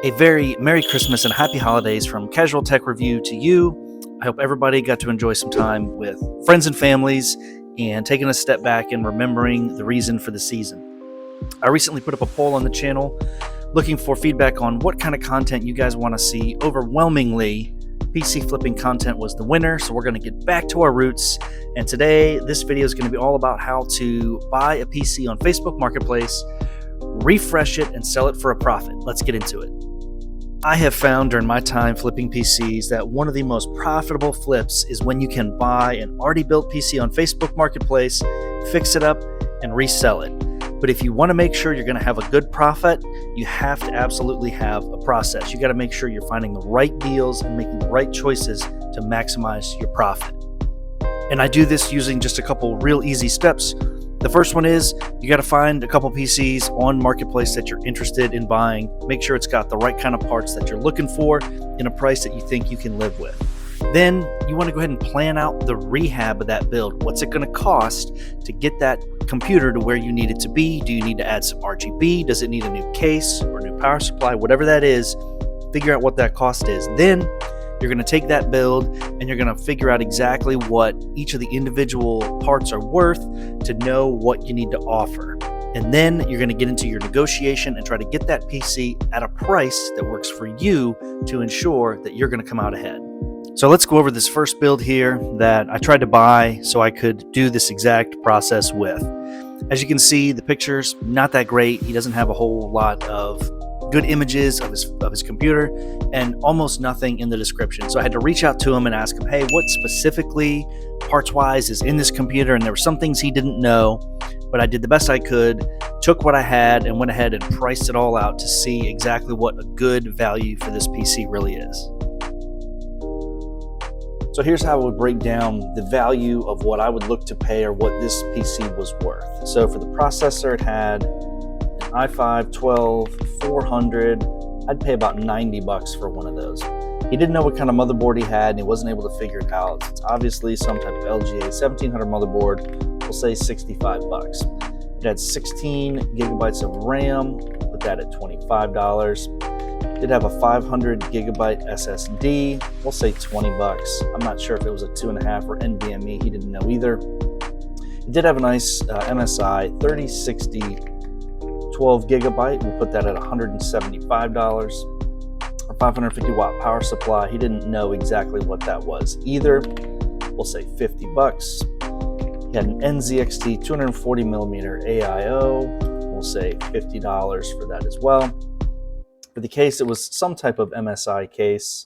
A very Merry Christmas and Happy Holidays from Casual Tech Review to you. I hope everybody got to enjoy some time with friends and families and taking a step back and remembering the reason for the season. I recently put up a poll on the channel looking for feedback on what kind of content you guys want to see. Overwhelmingly, PC flipping content was the winner, so we're going to get back to our roots. And today, this video is going to be all about how to buy a PC on Facebook Marketplace, refresh it, and sell it for a profit. Let's get into it. I have found during my time flipping PCs that one of the most profitable flips is when you can buy an already built PC on Facebook Marketplace, fix it up, and resell it. But if you want to make sure you're going to have a good profit, you have to absolutely have a process. You got to make sure you're finding the right deals and making the right choices to maximize your profit. And I do this using just a couple real easy steps. The first one is you got to find a couple PCs on Marketplace that you're interested in buying. Make sure it's got the right kind of parts that you're looking for in a price that you think you can live with. Then you want to go ahead and plan out the rehab of that build. What's it going to cost to get that computer to where you need it to be? Do you need to add some RGB? Does it need a new case or new power supply? Whatever that is, figure out what that cost is. Then you're going to take that build and you're going to figure out exactly what each of the individual parts are worth to know what you need to offer. And then you're going to get into your negotiation and try to get that PC at a price that works for you to ensure that you're going to come out ahead. So let's go over this first build here that I tried to buy so I could do this exact process with. As you can see, the picture's not that great. He doesn't have a whole lot of good images of his computer and almost nothing in the description. So I had to reach out to him and ask him, hey, what specifically parts-wise is in this computer? And there were some things he didn't know, but I did the best I could, took what I had and went ahead and priced it all out to see exactly what a good value for this PC really is. So here's how I would break down the value of what I would look to pay or what this PC was worth. So for the processor, it had an i5-12-400. I'd pay about $90 for one of those. He didn't know what kind of motherboard he had and he wasn't able to figure it out. It's obviously some type of LGA 1700 motherboard. We'll say $65. It had 16 gigabytes of RAM. Put that at $25. Did have a 500 gigabyte SSD. We'll say $20. I'm not sure if it was a 2.5 or NVMe. He didn't know either. It did have a nice MSI 3060 12 gigabyte. We'll put that at $175. A 550 watt power supply. He didn't know exactly what that was either. We'll say $50. He had an NZXT 240 millimeter AIO. We'll say $50 for that as well. For the case, it was some type of MSI case.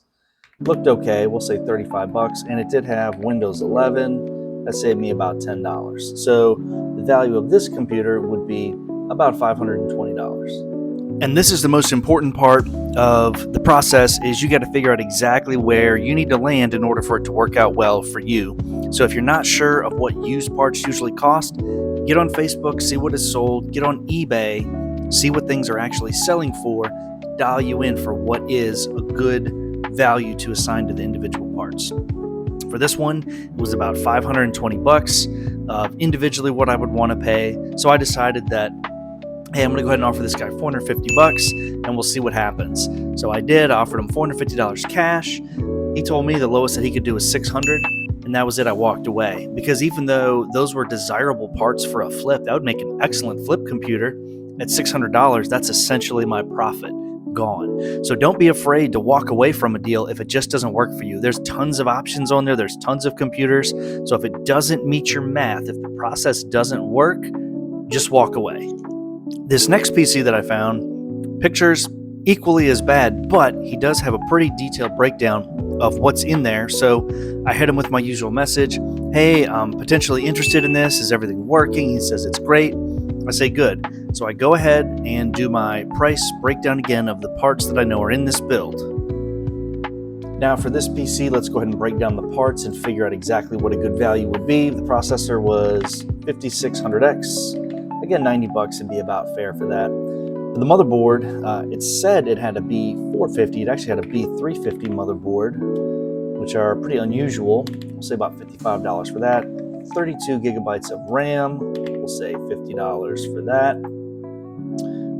Looked okay, we'll say $35, and it did have Windows 11. That saved me about $10. So the value of this computer would be about $520. And this is the most important part of the process is you got to figure out exactly where you need to land in order for it to work out well for you. So if you're not sure of what used parts usually cost, get on Facebook, see what is sold, get on eBay, see what things are actually selling for, dial you in for what is a good value to assign to the individual parts. For this one, it was about $520 of individually what I would want to pay. So I decided that, hey, I'm going to go ahead and offer this guy $450 and we'll see what happens. So I did. I offered him $450 cash. He told me the lowest that he could do was $600, and that was it. I walked away because even though those were desirable parts for a flip, that would make an excellent flip computer at $600. That's essentially my profit gone. So don't be afraid to walk away from a deal if it just doesn't work for you. There's tons of options on there. There's tons of computers. So if it doesn't meet your math, if the process doesn't work, just walk away. This next PC that I found, pictures equally as bad, but he does have a pretty detailed breakdown of what's in there. So I hit him with my usual message. Hey, I'm potentially interested in this. Is everything working? He says it's great. I say good. So I go ahead and do my price breakdown again of the parts that I know are in this build. Now for this PC, let's go ahead and break down the parts and figure out exactly what a good value would be. The processor was 5600X. Again, $90 would be about fair for that. For the motherboard, it said it had a B450. It actually had a B350 motherboard, which are pretty unusual. We'll say about $55 for that. 32 gigabytes of RAM. We'll say $50 for that.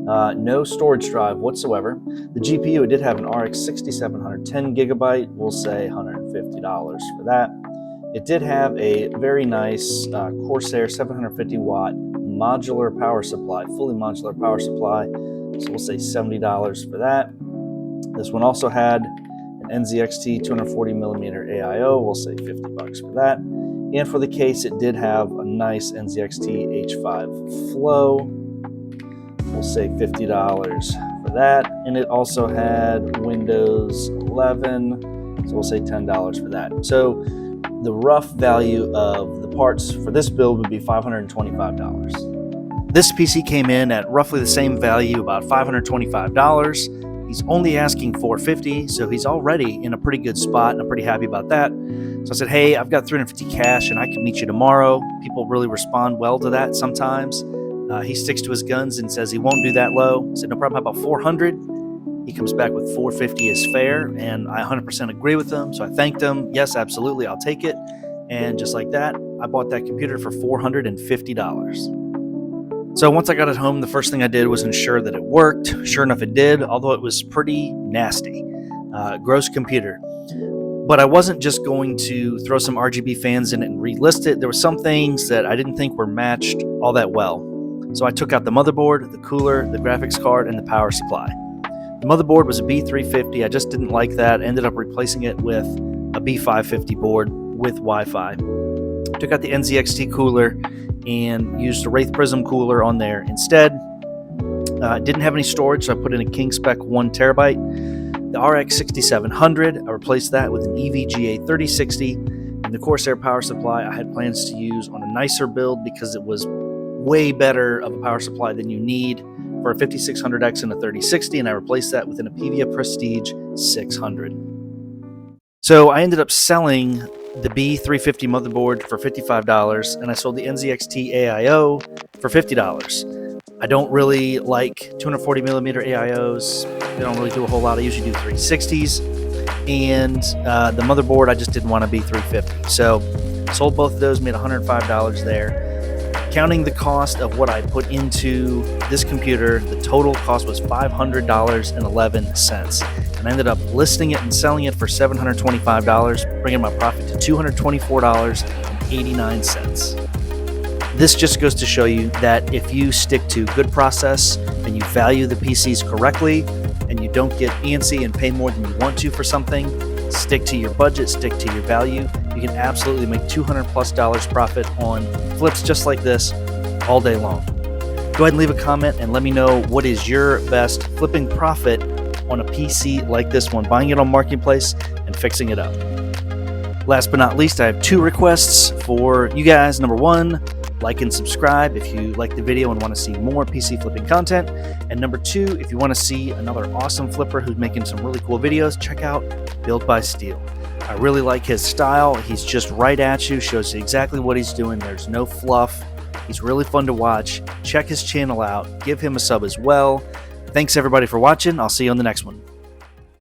No storage drive whatsoever. The GPU, it did have an RX 6700 10 gigabyte. We'll say $150 for that. It did have a very nice Corsair 750 watt modular power supply, fully modular power supply. So we'll say $70 for that. This one also had an NZXT 240 millimeter AIO. We'll say $50 for that. And for the case, it did have a nice NZXT H5 Flow. We'll say $50 for that. And it also had Windows 11. So we'll say $10 for that. So the rough value of the parts for this build would be $525. This PC came in at roughly the same value, about $525. He's only asking $450, so he's already in a pretty good spot, and I'm pretty happy about that. So I said, hey, I've got $350 cash, and I can meet you tomorrow. People really respond well to that sometimes. He sticks to his guns and says he won't do that low. I said, no problem, how about $400? He comes back with $450 is fair, and I 100% agree with him. So I thanked him. Yes, absolutely, I'll take it. And just like that, I bought that computer for $450. So once I got it home, the first thing I did was ensure that it worked. Sure enough, it did, although it was pretty nasty. Gross computer. But I wasn't just going to throw some RGB fans in it and relist it. There were some things that I didn't think were matched all that well. So I took out the motherboard, the cooler, the graphics card, and the power supply. The motherboard was a B350. I just didn't like that. Ended up replacing it with a B550 board with Wi-Fi. Took out the NZXT cooler and used a Wraith Prism cooler on there instead. Didn't have any storage, so I put in a King Spec 1 terabyte. The RX 6700, I replaced that with an EVGA 3060. And the Corsair power supply I had plans to use on a nicer build because it was way better of a power supply than you need for a 5600X and a 3060, and I replaced that with an Apivia Prestige 600. So I ended up selling the B350 motherboard for $55, and I sold the NZXT AIO for $50. I don't really like 240 millimeter AIOs. They don't really do a whole lot. I usually do 360s, and the motherboard, I just didn't want a B350. So sold both of those, made $105 there. Counting the cost of what I put into this computer, the total cost was $500.11. And I ended up listing it and selling it for $725, bringing my profit to $224.89. This just goes to show you that if you stick to good process and you value the PCs correctly and you don't get antsy and pay more than you want to for something, stick to your budget, stick to your value, you can absolutely make $200+ profit on flips just like this all day long. Go ahead and leave a comment and let me know what is your best flipping profit on a PC like this one, buying it on Marketplace and fixing it up. Last but not least, I have 2 requests for you guys. Number 1, like and subscribe if you like the video and want to see more PC flipping content. And number 2, if you want to see another awesome flipper who's making some really cool videos, check out Built by Steel. I really like his style. He's just right at you, shows you exactly what he's doing. There's no fluff. He's really fun to watch. Check his channel out. Give him a sub as well. Thanks everybody for watching. I'll see you on the next one.